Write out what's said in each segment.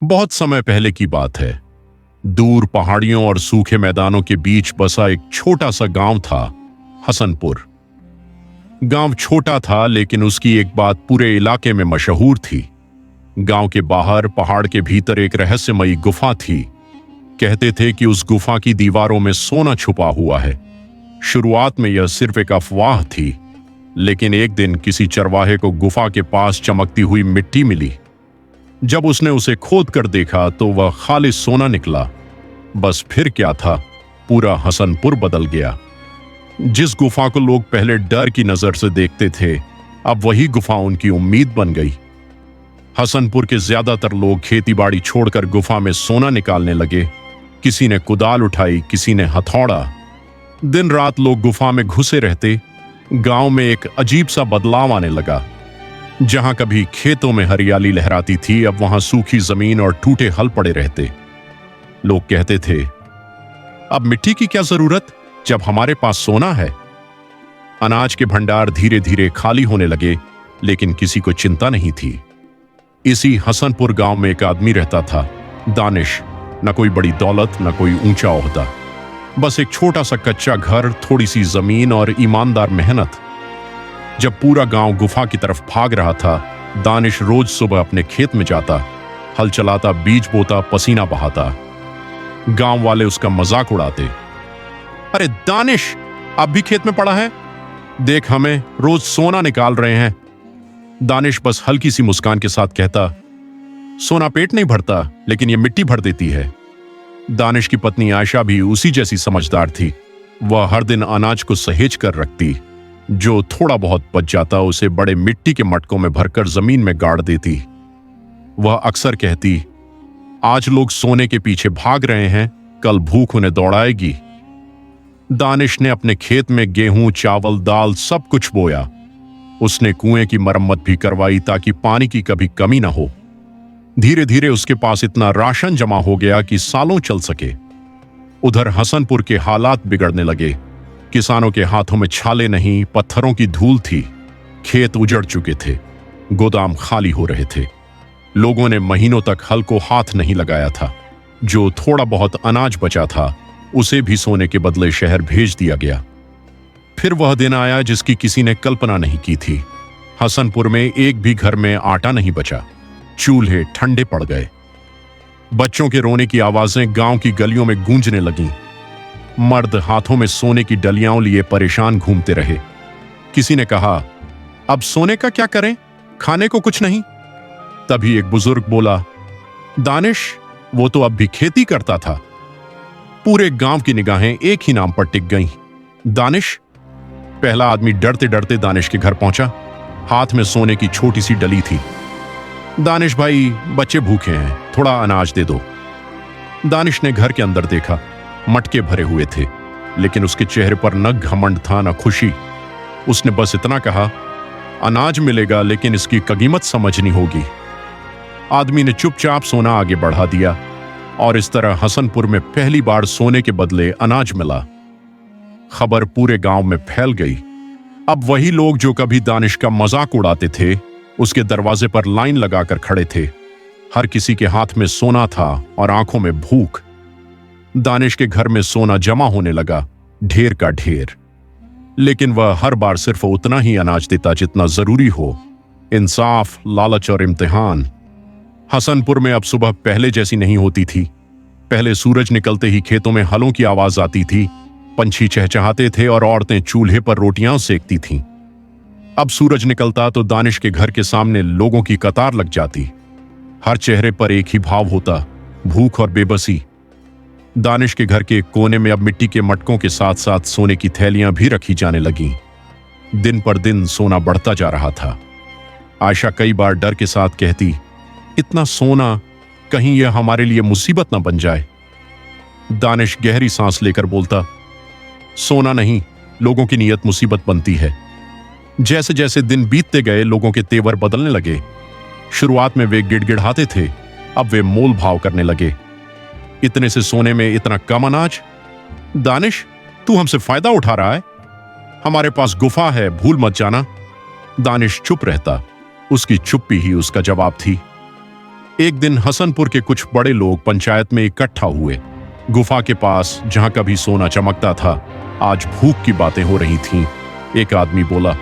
बहुत समय पहले की बात है। दूर पहाड़ियों और सूखे मैदानों के बीच बसा एक छोटा सा गांव था, हसनपुर। गांव छोटा था, लेकिन उसकी एक बात पूरे इलाके में मशहूर थी। गांव के बाहर पहाड़ के भीतर एक रहस्यमयी गुफा थी। कहते थे कि उस गुफा की दीवारों में सोना छुपा हुआ है। शुरुआत में यह सिर्फ एक अफवाह थी, लेकिन एक दिन किसी चरवाहे को गुफा के पास चमकती हुई मिट्टी मिली। जब उसने उसे खोद कर देखा तो वह खालिस सोना निकला। बस फिर क्या था, पूरा हसनपुर बदल गया। जिस गुफा को लोग पहले डर की नजर से देखते थे, अब वही गुफा उनकी उम्मीद बन गई। हसनपुर के ज्यादातर लोग खेतीबाड़ी छोड़कर गुफा में सोना निकालने लगे। किसी ने कुदाल उठाई, किसी ने हथौड़ा। दिन रात लोग गुफा में घुसे रहते। गांव में एक अजीब सा बदलाव आने लगा। जहां कभी खेतों में हरियाली लहराती थी, अब वहां सूखी जमीन और टूटे हल पड़े रहते। लोग कहते थे, अब मिट्टी की क्या जरूरत जब हमारे पास सोना है। अनाज के भंडार धीरे धीरे खाली होने लगे, लेकिन किसी को चिंता नहीं थी। इसी हसनपुर गांव में एक आदमी रहता था, दानिश। न कोई बड़ी दौलत, न कोई ऊंचा ओहदा, बस एक छोटा सा कच्चा घर, थोड़ी सी जमीन और ईमानदार मेहनत। जब पूरा गांव गुफा की तरफ भाग रहा था, दानिश रोज सुबह अपने खेत में जाता, हल चलाता, बीज बोता, पसीना बहाता। गांव वाले उसका मजाक उड़ाते, अरे दानिश, अब भी खेत में पड़ा है, देख हमें रोज सोना निकाल रहे हैं। दानिश बस हल्की सी मुस्कान के साथ कहता, सोना पेट नहीं भरता, लेकिन यह मिट्टी भर देती है। दानिश की पत्नी आयशा भी उसी जैसी समझदार थी। वह हर दिन अनाज को सहेज कर रखती। जो थोड़ा बहुत बच जाता उसे बड़े मिट्टी के मटकों में भरकर जमीन में गाड़ देती। वह अक्सर कहती, आज लोग सोने के पीछे भाग रहे हैं, कल भूख उन्हें दौड़ाएगी। दानिश ने अपने खेत में गेहूं, चावल, दाल सब कुछ बोया। उसने कुएं की मरम्मत भी करवाई ताकि पानी की कभी कमी ना हो। धीरे धीरे उसके पास इतना राशन जमा हो गया कि सालों चल सके। उधर हसनपुर के हालात बिगड़ने लगे। किसानों के हाथों में छाले नहीं, पत्थरों की धूल थी। खेत उजड़ चुके थे, गोदाम खाली हो रहे थे। लोगों ने महीनों तक हल को हाथ नहीं लगाया था। जो थोड़ा बहुत अनाज बचा था, उसे भी सोने के बदले शहर भेज दिया गया। फिर वह दिन आया जिसकी किसी ने कल्पना नहीं की थी। हसनपुर में एक भी घर में आटा नहीं बचा। चूल्हे ठंडे पड़ गए। बच्चों के रोने की आवाजें गांव की गलियों में गूंजने लगीं। मर्द हाथों में सोने की डलियां लिए परेशान घूमते रहे। किसी ने कहा, अब सोने का क्या करें, खाने को कुछ नहीं। तभी एक बुजुर्ग बोला, दानिश, वो तो अब भी खेती करता था। पूरे गांव की निगाहें एक ही नाम पर टिक गईं, दानिश। पहला आदमी डरते डरते दानिश के घर पहुंचा। हाथ में सोने की छोटी सी डली थी। दानिश भाई, बच्चे भूखे हैं, थोड़ा अनाज दे दो। दानिश ने घर के अंदर देखा। मटके भरे हुए थे, लेकिन उसके चेहरे पर न घमंड था न खुशी। उसने बस इतना कहा, अनाज मिलेगा, लेकिन इसकी कीमत समझनी होगी। आदमी ने चुपचाप सोना आगे बढ़ा दिया, और इस तरह हसनपुर में पहली बार सोने के बदले अनाज मिला। खबर पूरे गांव में फैल गई। अब वही लोग जो कभी दानिश का मजाक उड़ाते थे, उसके दरवाजे पर लाइन लगाकर खड़े थे। हर किसी के हाथ में सोना था और आंखों में भूख। दानिश के घर में सोना जमा होने लगा, ढेर का ढेर। लेकिन वह हर बार सिर्फ उतना ही अनाज देता जितना जरूरी हो। इंसाफ, लालच और इम्तिहान। हसनपुर में अब सुबह पहले जैसी नहीं होती थी। पहले सूरज निकलते ही खेतों में हलों की आवाज आती थी, पंछी चहचहाते थे और औरतें चूल्हे पर रोटियां सेकती थीं। अब सूरज निकलता तो दानिश के घर के सामने लोगों की कतार लग जाती। हर चेहरे पर एक ही भाव होता, भूख और बेबसी। दानिश के घर के कोने में अब मिट्टी के मटकों के साथ साथ सोने की थैलियां भी रखी जाने लगीं। दिन पर दिन सोना बढ़ता जा रहा था। आयशा कई बार डर के साथ कहती, इतना सोना, कहीं यह हमारे लिए मुसीबत ना बन जाए। दानिश गहरी सांस लेकर बोलता, सोना नहीं, लोगों की नीयत मुसीबत बनती है। जैसे जैसे दिन बीतते गए, लोगों के तेवर बदलने लगे। शुरुआत में वे गिड़गिड़ाते थे, अब वे मोल भाव करने लगे। इतने से सोने में इतना कम अनाज? दानिश, तू हमसे फायदा उठा रहा है? हमारे पास गुफा है, भूल मत जाना। दानिश चुप रहता। उसकी चुप्पी ही उसका जवाब थी। एक दिन हसनपुर के कुछ बड़े लोग पंचायत में इकट्ठा हुए। गुफा के पास जहां कभी सोना चमकता था, आज भूख की बातें हो रही थीं। एक आदमी बोला,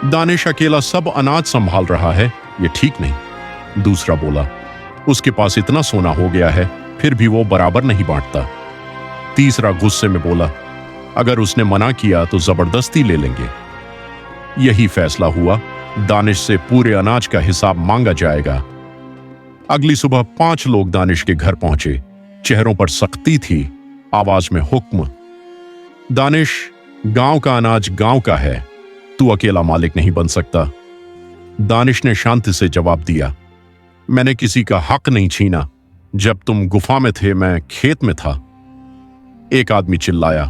दानिश अकेला सब अनाज संभाल रहा है, ये ठीक नहीं। दूसरा बोला, उसके पास इतना सोना हो गया है, फिर भी वो बराबर नहीं बांटता। तीसरा गुस्से में बोला, अगर उसने मना किया तो जबरदस्ती ले लेंगे। यही फैसला हुआ, दानिश से पूरे अनाज का हिसाब मांगा जाएगा। अगली सुबह 5 लोग दानिश के घर पहुंचे। चेहरों पर सख्ती थी, आवाज में हुक्म, दानिश, गांव का अनाज गांव का है, तू अकेला मालिक नहीं बन सकता। दानिश ने शांति से जवाब दिया, मैंने किसी का हक नहीं छीना। जब तुम गुफा में थे, मैं खेत में था। एक आदमी चिल्लाया,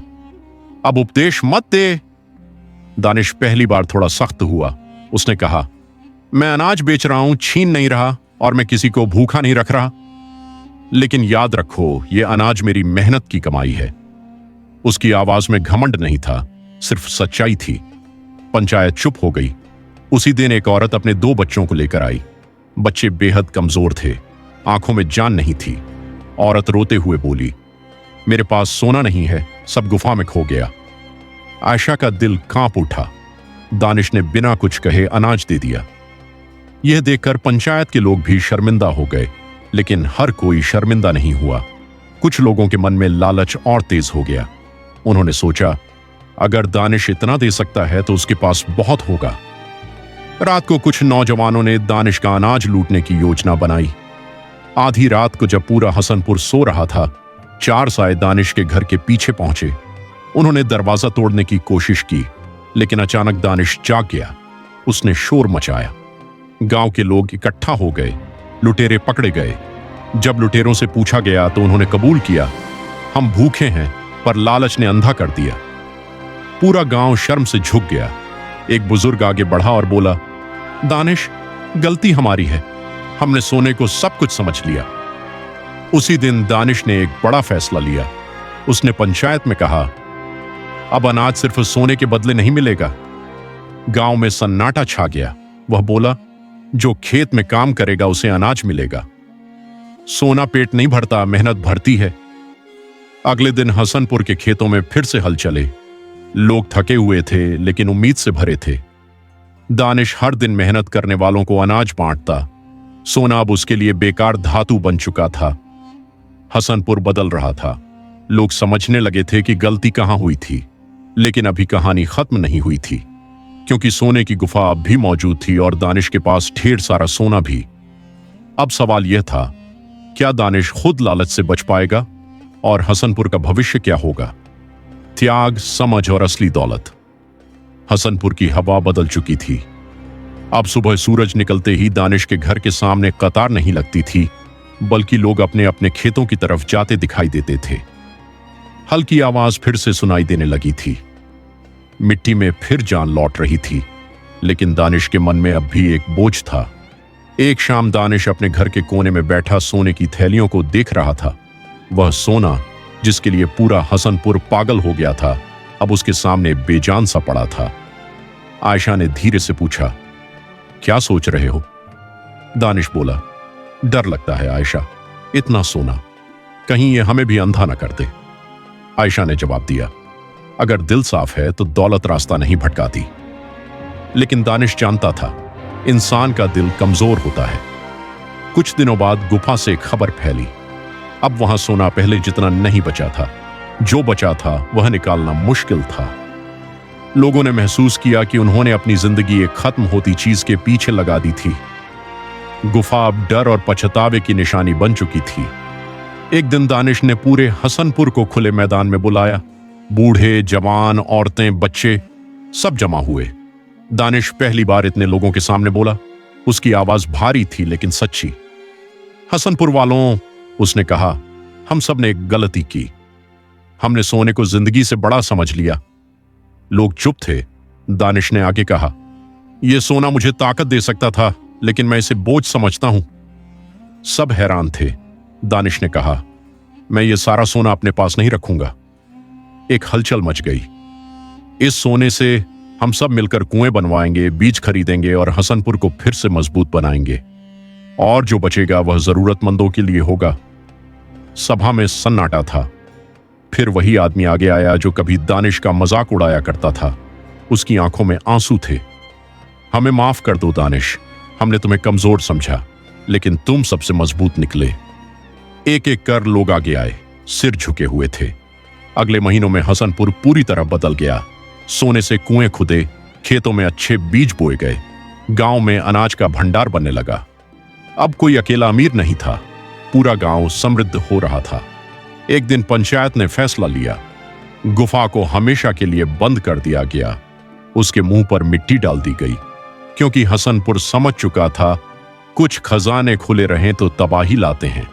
अब उपदेश मत दे। दानिश पहली बार थोड़ा सख्त हुआ। उसने कहा, मैं अनाज बेच रहा हूं, छीन नहीं रहा, और मैं किसी को भूखा नहीं रख रहा। लेकिन याद रखो, यह अनाज मेरी मेहनत की कमाई है। उसकी आवाज में घमंड नहीं था, सिर्फ सच्चाई थी। पंचायत चुप हो गई। उसी दिन एक औरत अपने 2 बच्चों को लेकर आई। बच्चे बेहद कमजोर थे, आंखों में जान नहीं थी। औरत रोते हुए बोली, मेरे पास सोना नहीं है, सब गुफा में खो गया। आयशा का दिल कांप उठा। दानिश ने बिना कुछ कहे अनाज दे दिया। यह देखकर पंचायत के लोग भी शर्मिंदा हो गए, लेकिन हर कोई शर्मिंदा नहीं हुआ। कुछ लोगों के मन में लालच और तेज हो गया। उन्होंने सोचा, अगर दानिश इतना दे सकता है तो उसके पास बहुत होगा। रात को कुछ नौजवानों ने दानिश का अनाज लूटने की योजना बनाई। आधी रात को जब पूरा हसनपुर सो रहा था, 4 साए दानिश के घर के पीछे पहुंचे। उन्होंने दरवाजा तोड़ने की कोशिश की, लेकिन अचानक दानिश जाग गया। उसने शोर मचाया। गांव के लोग इकट्ठा हो गए। लुटेरे पकड़े गए। जब लुटेरों से पूछा गया तो उन्होंने कबूल किया, हम भूखे हैं, पर लालच ने अंधा कर दिया। पूरा गांव शर्म से झुक गया। एक बुजुर्ग आगे बढ़ा और बोला, दानिश, गलती हमारी है, हमने सोने को सब कुछ समझ लिया। उसी दिन दानिश ने एक बड़ा फैसला लिया। उसने पंचायत में कहा, अब अनाज सिर्फ सोने के बदले नहीं मिलेगा। गांव में सन्नाटा छा गया। वह बोला, जो खेत में काम करेगा उसे अनाज मिलेगा। सोना पेट नहीं भरता, मेहनत भरती है। अगले दिन हसनपुर के खेतों में फिर से हल चले। लोग थके हुए थे, लेकिन उम्मीद से भरे थे। दानिश हर दिन मेहनत करने वालों को अनाज बांटता। सोना अब उसके लिए बेकार धातु बन चुका था। हसनपुर बदल रहा था। लोग समझने लगे थे कि गलती कहां हुई थी। लेकिन अभी कहानी खत्म नहीं हुई थी, क्योंकि सोने की गुफा अब भी मौजूद थी और दानिश के पास ढेर सारा सोना भी। अब सवाल यह था, क्या दानिश खुद लालच से बच पाएगा, और हसनपुर का भविष्य क्या होगा? त्याग, समझ और असली दौलत। हसनपुर की हवा बदल चुकी थी। अब सुबह सूरज निकलते ही दानिश के घर के सामने कतार नहीं लगती थी, बल्कि लोग अपने अपने खेतों की तरफ जाते दिखाई देते थे। हल्की आवाज फिर से सुनाई देने लगी थी। मिट्टी में फिर जान लौट रही थी, लेकिन दानिश के मन में अब भी एक बोझ था। एक शाम दानिश अपने घर के कोने में बैठा सोने की थैलियों को देख रहा था। वह सोना, जिसके लिए पूरा हसनपुर पागल हो गया था, अब उसके सामने बेजान सा पड़ा था। आयशा ने धीरे से पूछा, क्या सोच रहे हो? दानिश बोला, डर लगता है आयशा, इतना सोना, कहीं ये हमें भी अंधा न कर दे। आयशा ने जवाब दिया, अगर दिल साफ है तो दौलत रास्ता नहीं भटकाती। लेकिन दानिश जानता था, इंसान का दिल कमजोर होता है। कुछ दिनों बाद गुफा से खबर फैली। अब वहां सोना पहले जितना नहीं बचा था। जो बचा था वह निकालना मुश्किल था। लोगों ने महसूस किया कि उन्होंने अपनी जिंदगी एक खत्म होती चीज के पीछे लगा दी थी। गुफा अब डर और पछतावे की निशानी बन चुकी थी। एक दिन दानिश ने पूरे हसनपुर को खुले मैदान में बुलाया। बूढ़े, जवान, औरतें, बच्चे सब जमा हुए। दानिश पहली बार इतने लोगों के सामने बोला। उसकी आवाज भारी थी लेकिन सच्ची। हसनपुर वालों, उसने कहा, हम सब ने एक गलती की। हमने सोने को जिंदगी से बड़ा समझ लिया। लोग चुप थे। दानिश ने आगे कहा, यह सोना मुझे ताकत दे सकता था, लेकिन मैं इसे बोझ समझता हूं। सब हैरान थे। दानिश ने कहा, मैं ये सारा सोना अपने पास नहीं रखूंगा। एक हलचल मच गई। इस सोने से हम सब मिलकर कुएं बनवाएंगे, बीज खरीदेंगे और हसनपुर को फिर से मजबूत बनाएंगे। और जो बचेगा वह जरूरतमंदों के लिए होगा। सभा में सन्नाटा था। फिर वही आदमी आगे आया जो कभी दानिश का मजाक उड़ाया करता था। उसकी आंखों में आंसू थे। हमें माफ कर दो दानिश, हमने तुम्हें कमजोर समझा, लेकिन तुम सबसे मजबूत निकले। एक एक कर लोग आगे आए, सिर झुके हुए थे। अगले महीनों में हसनपुर पूरी तरह बदल गया। सोने से कुएं खुदे, खेतों में अच्छे बीज बोए गए, गांव में अनाज का भंडार बनने लगा। अब कोई अकेला अमीर नहीं था, पूरा गांव समृद्ध हो रहा था। एक दिन पंचायत ने फैसला लिया, गुफा को हमेशा के लिए बंद कर दिया गया। उसके मुंह पर मिट्टी डाल दी गई, क्योंकि हसनपुर समझ चुका था कुछ खजाने खुले रहें तो तबाही लाते हैं।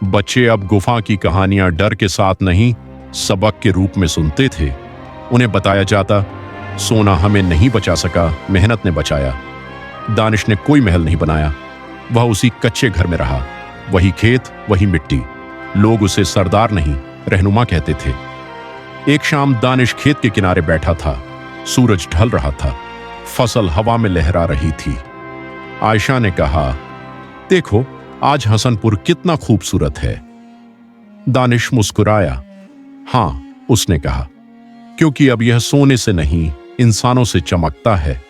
बच्चे अब गुफा की कहानियां डर के साथ नहीं, सबक के रूप में सुनते थे। उन्हें बताया जाता, सोना हमें नहीं बचा सका, मेहनत ने बचाया। दानिश ने कोई महल नहीं बनाया, वह उसी कच्चे घर में रहा। वही खेत, वही मिट्टी। लोग उसे सरदार नहीं, रहनुमा कहते थे। एक शाम दानिश खेत के किनारे बैठा था। सूरज ढल रहा था, फसल हवा में लहरा रही थी। आयशा ने कहा, देखो आज हसनपुर कितना खूबसूरत है। दानिश मुस्कुराया। हाँ, उसने कहा, क्योंकि अब यह सोने से नहीं, इंसानों से चमकता है।